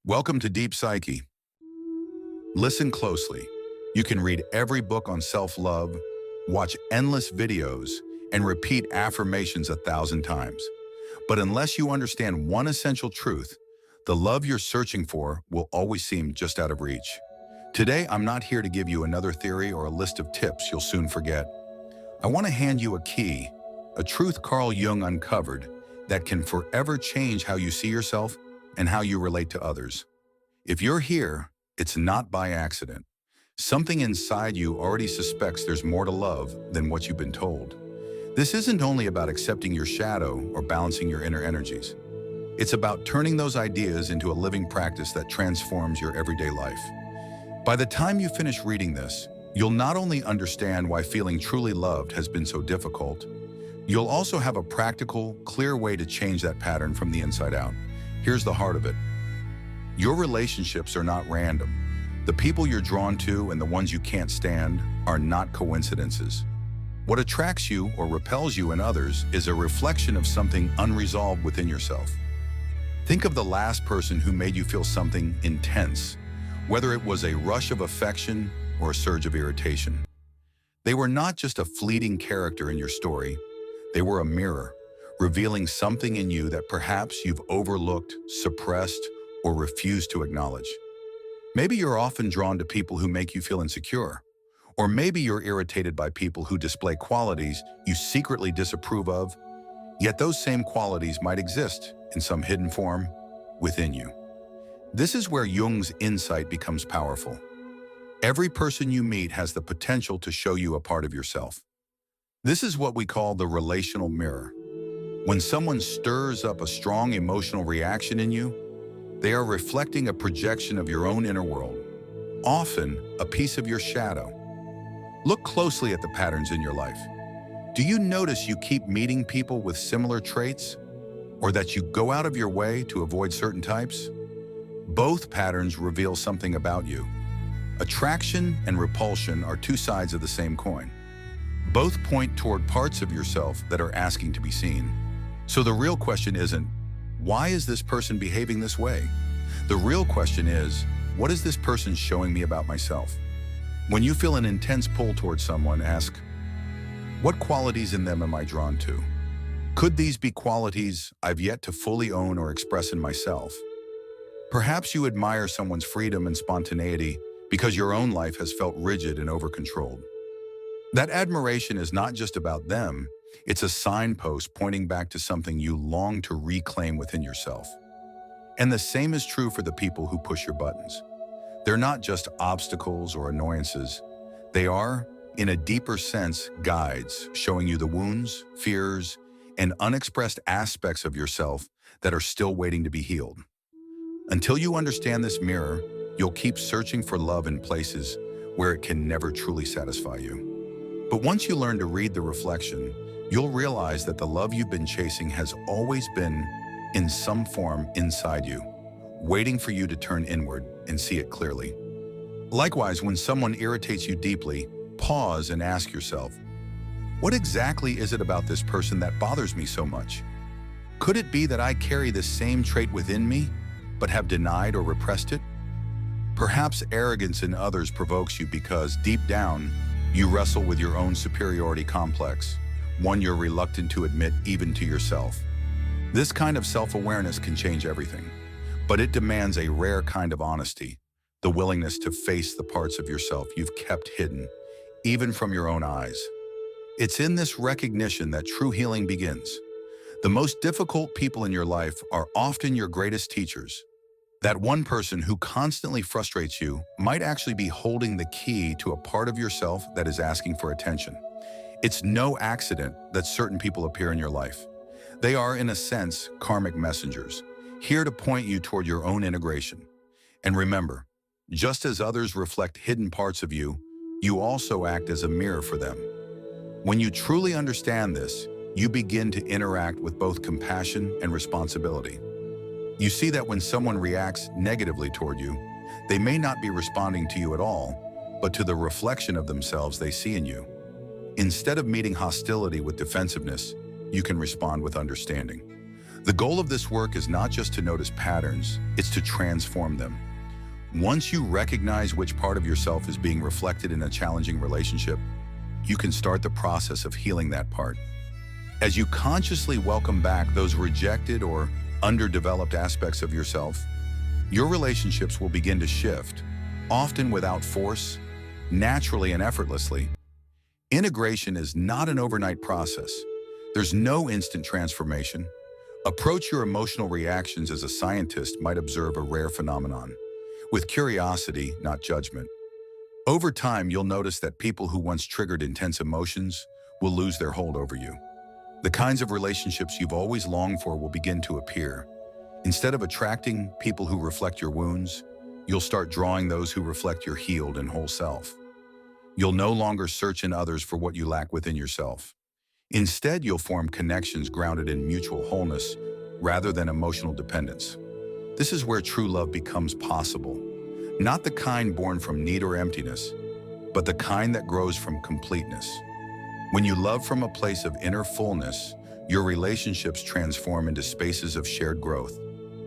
Welcome to Deep Psyche. Listen closely. You can read every book on self-love, watch endless videos, and repeat affirmations 1,000 times. But unless you understand one essential truth, the love you're searching for will always seem just out of reach. Today, I'm not here to give you another theory or a list of tips you'll soon forget. I want to hand you a key, a truth Carl Jung uncovered that can forever change how you see yourself and how you relate to others. If you're here, it's not by accident. Something inside you already suspects there's more to love than what you've been told. This isn't only about accepting your shadow or balancing your inner energies. It's about turning those ideas into a living practice that transforms your everyday life. By the time you finish reading this, you'll not only understand why feeling truly loved has been so difficult, you'll also have a practical, clear way to change that pattern from the inside out. Here's the heart of it. Your relationships are not random. The people you're drawn to and the ones you can't stand are not coincidences. What attracts you or repels you in others is a reflection of something unresolved within yourself. Think of the last person who made you feel something intense, whether it was a rush of affection or a surge of irritation. They were not just a fleeting character in your story, they were a mirror, revealing something in you that perhaps you've overlooked, suppressed, or refused to acknowledge. Maybe you're often drawn to people who make you feel insecure, or maybe you're irritated by people who display qualities you secretly disapprove of, yet those same qualities might exist in some hidden form within you. This is where Jung's insight becomes powerful. Every person you meet has the potential to show you a part of yourself. This is what we call the relational mirror. When someone stirs up a strong emotional reaction in you, they are reflecting a projection of your own inner world, often a piece of your shadow. Look closely at the patterns in your life. Do you notice you keep meeting people with similar traits, or that you go out of your way to avoid certain types? Both patterns reveal something about you. Attraction and repulsion are two sides of the same coin. Both point toward parts of yourself that are asking to be seen. So the real question isn't, why is this person behaving this way? The real question is, what is this person showing me about myself? When you feel an intense pull towards someone, ask, what qualities in them am I drawn to? Could these be qualities I've yet to fully own or express in myself? Perhaps you admire someone's freedom and spontaneity because your own life has felt rigid and over-controlled. That admiration is not just about them, it's a signpost pointing back to something you long to reclaim within yourself. And the same is true for the people who push your buttons. They're not just obstacles or annoyances. They are, in a deeper sense, guides showing you the wounds, fears, and unexpressed aspects of yourself that are still waiting to be healed. Until you understand this mirror, you'll keep searching for love in places where it can never truly satisfy you. But once you learn to read the reflection, you'll realize that the love you've been chasing has always been, in some form, inside you, waiting for you to turn inward and see it clearly. Likewise, when someone irritates you deeply, pause and ask yourself, what exactly is it about this person that bothers me so much? Could it be that I carry this same trait within me, but have denied or repressed it? Perhaps arrogance in others provokes you because, deep down, you wrestle with your own superiority complex, one you're reluctant to admit even to yourself. This kind of self-awareness can change everything, but it demands a rare kind of honesty, the willingness to face the parts of yourself you've kept hidden, even from your own eyes. It's in this recognition that true healing begins. The most difficult people in your life are often your greatest teachers. That one person who constantly frustrates you might actually be holding the key to a part of yourself that is asking for attention. It's no accident that certain people appear in your life. They are, in a sense, karmic messengers, here to point you toward your own integration. And remember, just as others reflect hidden parts of you, you also act as a mirror for them. When you truly understand this, you begin to interact with both compassion and responsibility. You see that when someone reacts negatively toward you, they may not be responding to you at all, but to the reflection of themselves they see in you. Instead of meeting hostility with defensiveness, you can respond with understanding. The goal of this work is not just to notice patterns, it's to transform them. Once you recognize which part of yourself is being reflected in a challenging relationship, you can start the process of healing that part. As you consciously welcome back those rejected or underdeveloped aspects of yourself, your relationships will begin to shift, often without force, naturally and effortlessly. Integration is not an overnight process. There's no instant transformation. Approach your emotional reactions as a scientist might observe a rare phenomenon, with curiosity, not judgment. Over time, you'll notice that people who once triggered intense emotions will lose their hold over you. The kinds of relationships you've always longed for will begin to appear. Instead of attracting people who reflect your wounds, you'll start drawing those who reflect your healed and whole self. You'll no longer search in others for what you lack within yourself. Instead, you'll form connections grounded in mutual wholeness rather than emotional dependence. This is where true love becomes possible. Not the kind born from need or emptiness, but the kind that grows from completeness. When you love from a place of inner fullness, your relationships transform into spaces of shared growth,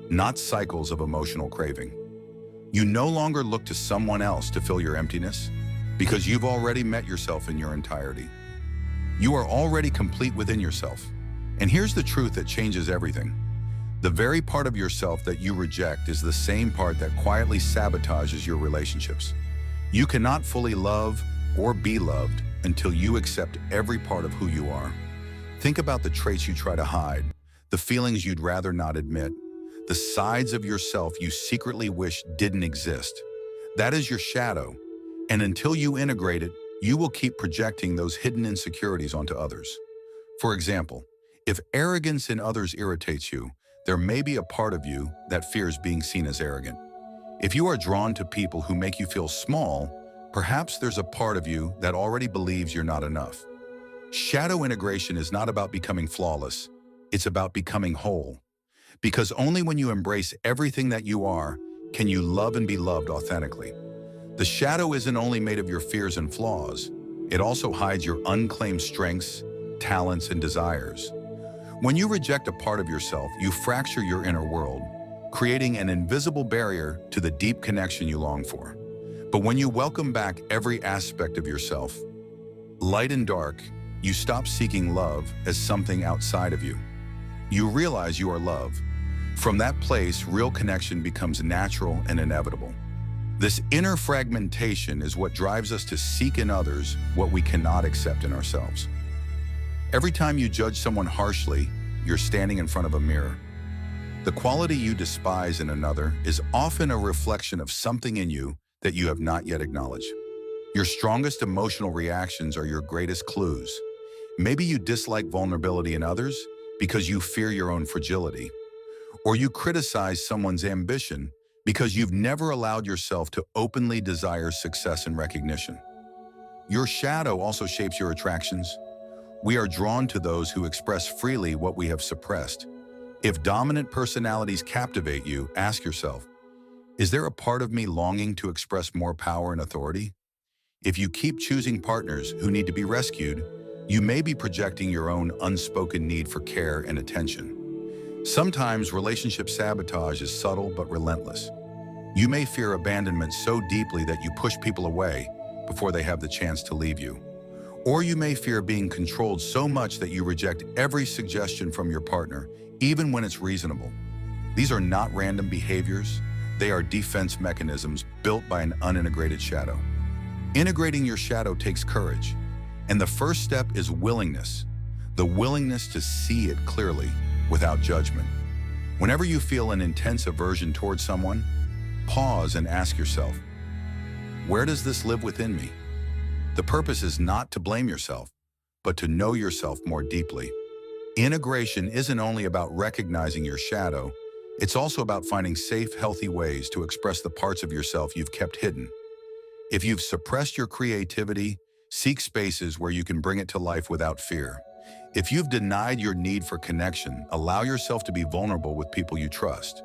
not cycles of emotional craving. You no longer look to someone else to fill your emptiness, because you've already met yourself in your entirety. You are already complete within yourself. And here's the truth that changes everything. The very part of yourself that you reject is the same part that quietly sabotages your relationships. You cannot fully love or be loved until you accept every part of who you are. Think about the traits you try to hide, the feelings you'd rather not admit, the sides of yourself you secretly wish didn't exist. That is your shadow, and until you integrate it, you will keep projecting those hidden insecurities onto others. For example, if arrogance in others irritates you, there may be a part of you that fears being seen as arrogant. If you are drawn to people who make you feel small, perhaps there's a part of you that already believes you're not enough. Shadow integration is not about becoming flawless, it's about becoming whole. Because only when you embrace everything that you are, can you love and be loved authentically. The shadow isn't only made of your fears and flaws, it also hides your unclaimed strengths, talents, and desires. When you reject a part of yourself, you fracture your inner world, creating an invisible barrier to the deep connection you long for. But when you welcome back every aspect of yourself, light and dark, you stop seeking love as something outside of you. You realize you are love. From that place, real connection becomes natural and inevitable. This inner fragmentation is what drives us to seek in others what we cannot accept in ourselves. Every time you judge someone harshly, you're standing in front of a mirror. The quality you despise in another is often a reflection of something in you that you have not yet acknowledged. Your strongest emotional reactions are your greatest clues. Maybe you dislike vulnerability in others because you fear your own fragility. Or you criticize someone's ambition because you've never allowed yourself to openly desire success and recognition. Your shadow also shapes your attractions. We are drawn to those who express freely what we have suppressed. If dominant personalities captivate you, ask yourself, is there a part of me longing to express more power and authority? If you keep choosing partners who need to be rescued, you may be projecting your own unspoken need for care and attention. Sometimes relationship sabotage is subtle but relentless. You may fear abandonment so deeply that you push people away before they have the chance to leave you. Or you may fear being controlled so much that you reject every suggestion from your partner, even when it's reasonable. These are not random behaviors. They are defense mechanisms built by an unintegrated shadow. Integrating your shadow takes courage. And the first step is willingness. The willingness to see it clearly, without judgment. Whenever you feel an intense aversion towards someone, pause and ask yourself, where does this live within me? The purpose is not to blame yourself, but to know yourself more deeply. Integration isn't only about recognizing your shadow, it's also about finding safe, healthy ways to express the parts of yourself you've kept hidden. If you've suppressed your creativity, seek spaces where you can bring it to life without fear. If you've denied your need for connection, allow yourself to be vulnerable with people you trust.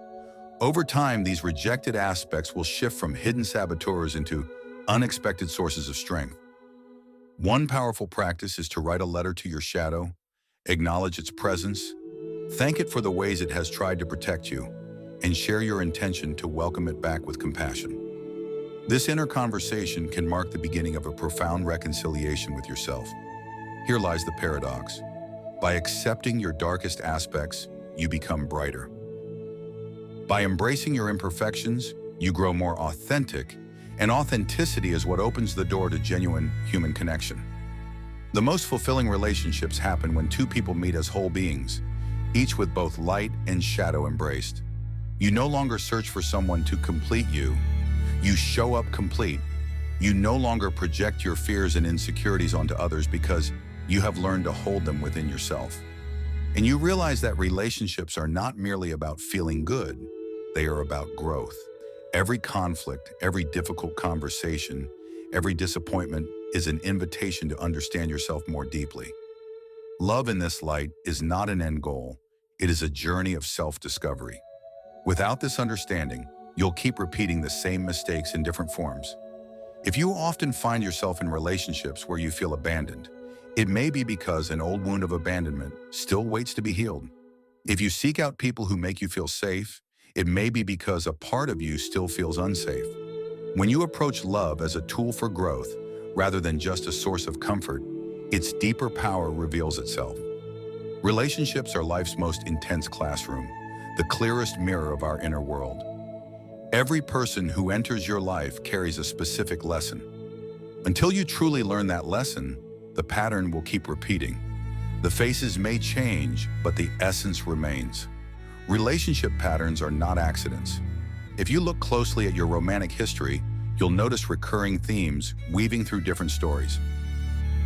Over time, these rejected aspects will shift from hidden saboteurs into unexpected sources of strength. One powerful practice is to write a letter to your shadow, acknowledge its presence, Thank it for the ways it has tried to protect you, and share your intention to welcome it back with compassion. This inner conversation can mark the beginning of a profound reconciliation with yourself. Here lies the paradox. By accepting your darkest aspects, you become brighter. By embracing your imperfections, you grow more authentic, and authenticity is what opens the door to genuine human connection. The most fulfilling relationships happen when two people meet as whole beings, each with both light and shadow embraced. You no longer search for someone to complete you. You show up complete. You no longer project your fears and insecurities onto others because you have learned to hold them within yourself. And you realize that relationships are not merely about feeling good, they are about growth. Every conflict, every difficult conversation, every disappointment is an invitation to understand yourself more deeply. Love in this light is not an end goal, it is a journey of self-discovery. Without this understanding, you'll keep repeating the same mistakes in different forms. If you often find yourself in relationships where you feel abandoned, it may be because an old wound of abandonment still waits to be healed. If you seek out people who make you feel safe, it may be because a part of you still feels unsafe. When you approach love as a tool for growth, rather than just a source of comfort, its deeper power reveals itself. Relationships are life's most intense classroom, the clearest mirror of our inner world. Every person who enters your life carries a specific lesson. Until you truly learn that lesson, the pattern will keep repeating. The faces may change, but the essence remains. Relationship patterns are not accidents. If you look closely at your romantic history, you'll notice recurring themes weaving through different stories.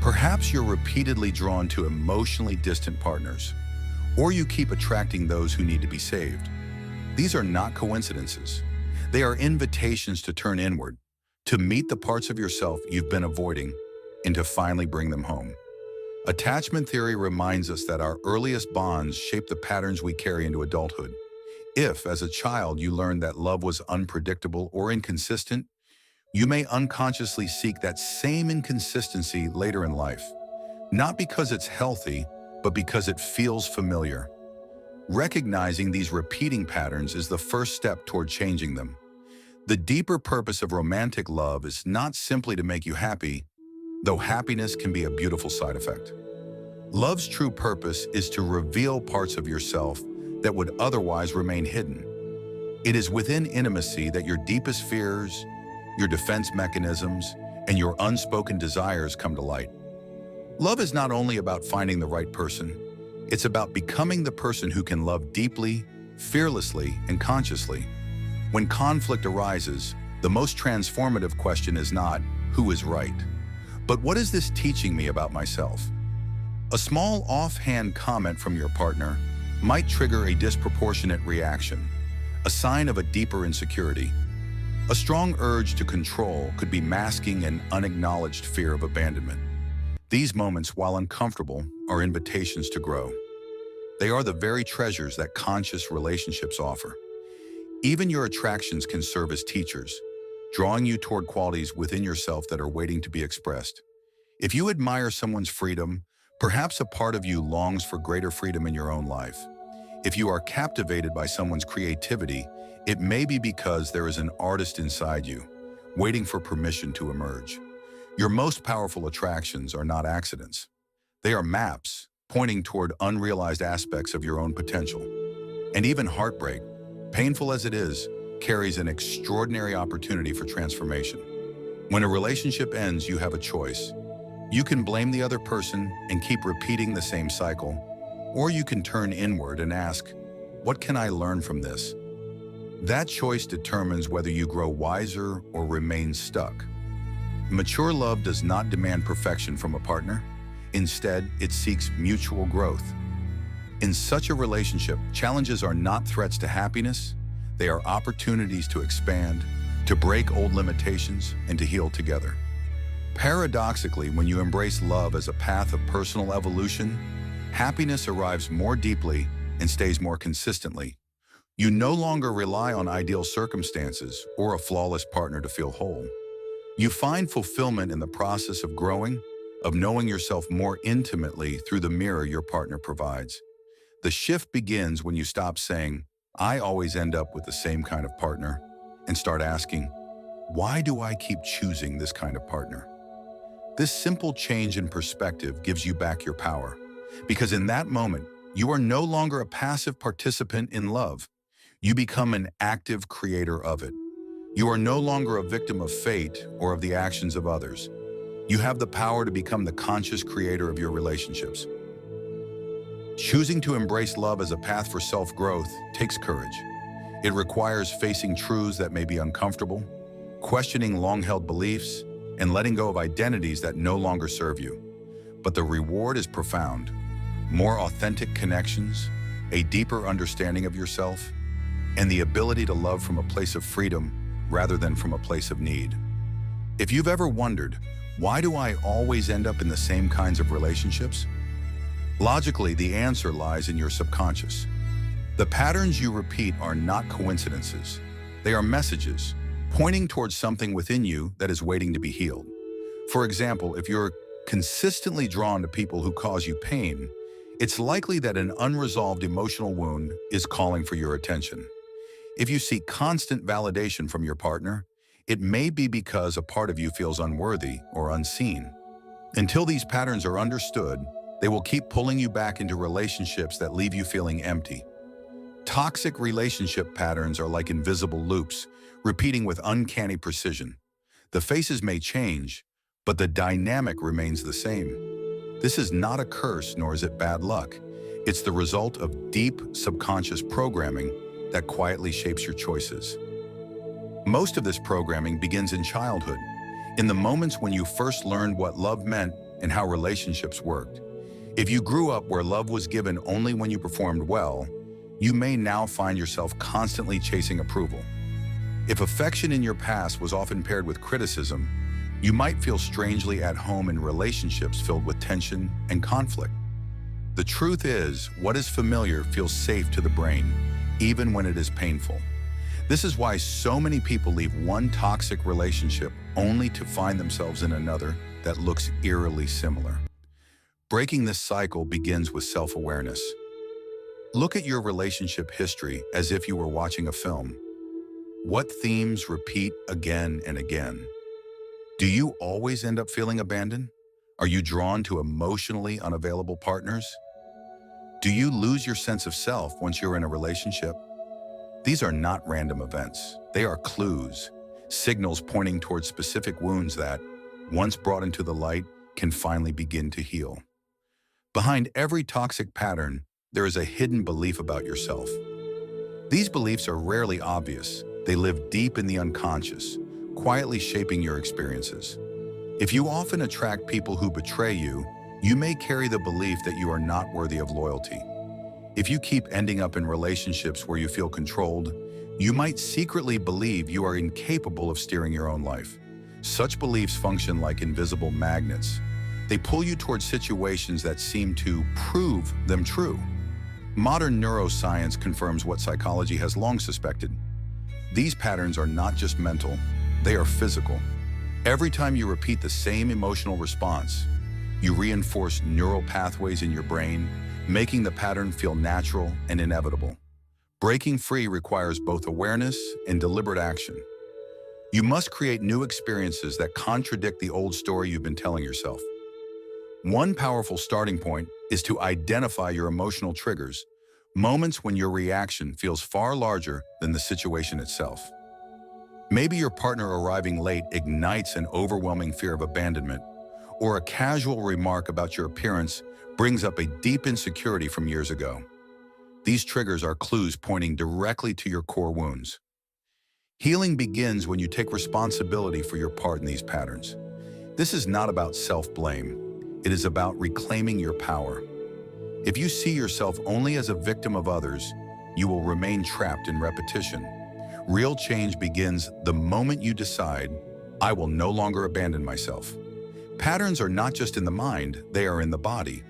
Perhaps you're repeatedly drawn to emotionally distant partners, or you keep attracting those who need to be saved. These are not coincidences. They are invitations to turn inward, to meet the parts of yourself you've been avoiding, and to finally bring them home. Attachment theory reminds us that our earliest bonds shape the patterns we carry into adulthood. If, as a child, you learned that love was unpredictable or inconsistent, you may unconsciously seek that same inconsistency later in life, not because it's healthy, but because it feels familiar. Recognizing these repeating patterns is the first step toward changing them. The deeper purpose of romantic love is not simply to make you happy, though happiness can be a beautiful side effect. Love's true purpose is to reveal parts of yourself that would otherwise remain hidden. It is within intimacy that your deepest fears, your defense mechanisms, and your unspoken desires come to light. Love is not only about finding the right person, it's about becoming the person who can love deeply, fearlessly, and consciously. When conflict arises, the most transformative question is not, who is right? But what is this teaching me about myself? A small offhand comment from your partner might trigger a disproportionate reaction, a sign of a deeper insecurity. A strong urge to control could be masking an unacknowledged fear of abandonment. These moments, while uncomfortable, are invitations to grow. They are the very treasures that conscious relationships offer. Even your attractions can serve as teachers, drawing you toward qualities within yourself that are waiting to be expressed. If you admire someone's freedom, perhaps a part of you longs for greater freedom in your own life. If you are captivated by someone's creativity, it may be because there is an artist inside you, waiting for permission to emerge. Your most powerful attractions are not accidents. They are maps pointing toward unrealized aspects of your own potential. And even heartbreak, painful as it is, carries an extraordinary opportunity for transformation. When a relationship ends, you have a choice. You can blame the other person and keep repeating the same cycle, or you can turn inward and ask, what can I learn from this? That choice determines whether you grow wiser or remain stuck. Mature love does not demand perfection from a partner. Instead, it seeks mutual growth. In such a relationship, challenges are not threats to happiness. They are opportunities to expand, to break old limitations, and to heal together. Paradoxically, when you embrace love as a path of personal evolution, happiness arrives more deeply and stays more consistently. You no longer rely on ideal circumstances or a flawless partner to feel whole. You find fulfillment in the process of growing, of knowing yourself more intimately through the mirror your partner provides. The shift begins when you stop saying, "I always end up with the same kind of partner," and start asking, "Why do I keep choosing this kind of partner?" This simple change in perspective gives you back your power, because in that moment, you are no longer a passive participant in love. You become an active creator of it. You are no longer a victim of fate or of the actions of others. You have the power to become the conscious creator of your relationships. Choosing to embrace love as a path for self-growth takes courage. It requires facing truths that may be uncomfortable, questioning long-held beliefs, and letting go of identities that no longer serve you. But the reward is profound. More authentic connections, a deeper understanding of yourself, and the ability to love from a place of freedom rather than from a place of need. If you've ever wondered, why do I always end up in the same kinds of relationships? Logically, the answer lies in your subconscious. The patterns you repeat are not coincidences. They are messages, pointing towards something within you that is waiting to be healed. For example, if you're consistently drawn to people who cause you pain, it's likely that an unresolved emotional wound is calling for your attention. If you seek constant validation from your partner, it may be because a part of you feels unworthy or unseen. Until these patterns are understood, they will keep pulling you back into relationships that leave you feeling empty. Toxic relationship patterns are like invisible loops, repeating with uncanny precision. The faces may change, but the dynamic remains the same. This is not a curse, nor is it bad luck. It's the result of deep subconscious programming that quietly shapes your choices. Most of this programming begins in childhood, in the moments when you first learned what love meant and how relationships worked. If you grew up where love was given only when you performed well, you may now find yourself constantly chasing approval. If affection in your past was often paired with criticism, you might feel strangely at home in relationships filled with tension and conflict. The truth is, what is familiar feels safe to the brain, even when it is painful. This is why so many people leave one toxic relationship only to find themselves in another that looks eerily similar. Breaking this cycle begins with self-awareness. Look at your relationship history as if you were watching a film. What themes repeat again and again? Do you always end up feeling abandoned? Are you drawn to emotionally unavailable partners? Do you lose your sense of self once you're in a relationship? These are not random events. They are clues, signals pointing towards specific wounds that, once brought into the light, can finally begin to heal. Behind every toxic pattern, there is a hidden belief about yourself. These beliefs are rarely obvious. They live deep in the unconscious, quietly shaping your experiences. If you often attract people who betray you, you may carry the belief that you are not worthy of loyalty. If you keep ending up in relationships where you feel controlled, you might secretly believe you are incapable of steering your own life. Such beliefs function like invisible magnets. They pull you towards situations that seem to prove them true. Modern neuroscience confirms what psychology has long suspected. These patterns are not just mental, they are physical. Every time you repeat the same emotional response, you reinforce neural pathways in your brain, making the pattern feel natural and inevitable. Breaking free requires both awareness and deliberate action. You must create new experiences that contradict the old story you've been telling yourself. One powerful starting point is to identify your emotional triggers, moments when your reaction feels far larger than the situation itself. Maybe your partner arriving late ignites an overwhelming fear of abandonment, or a casual remark about your appearance brings up a deep insecurity from years ago. These triggers are clues pointing directly to your core wounds. Healing begins when you take responsibility for your part in these patterns. This is not about self-blame. It is about reclaiming your power. If you see yourself only as a victim of others, you will remain trapped in repetition. Real change begins the moment you decide, "I will no longer abandon myself." Patterns are not just in the mind, they are in the body.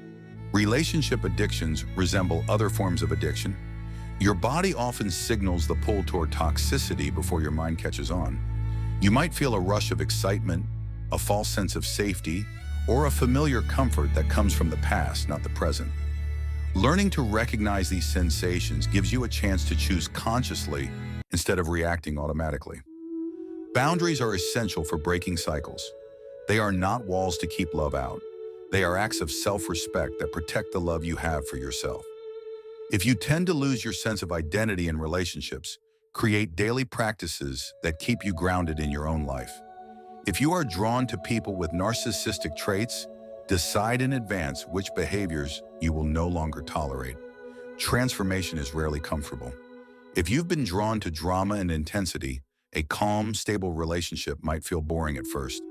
Relationship addictions resemble other forms of addiction. Your body often signals the pull toward toxicity before your mind catches on. You might feel a rush of excitement, a false sense of safety, or a familiar comfort that comes from the past, not the present. Learning to recognize these sensations gives you a chance to choose consciously instead of reacting automatically. Boundaries are essential for breaking cycles. They are not walls to keep love out. They are acts of self-respect that protect the love you have for yourself. If you tend to lose your sense of identity in relationships, create daily practices that keep you grounded in your own life. If you are drawn to people with narcissistic traits, decide in advance which behaviors you will no longer tolerate. Transformation is rarely comfortable. If you've been drawn to drama and intensity, a calm, stable relationship might feel boring at first.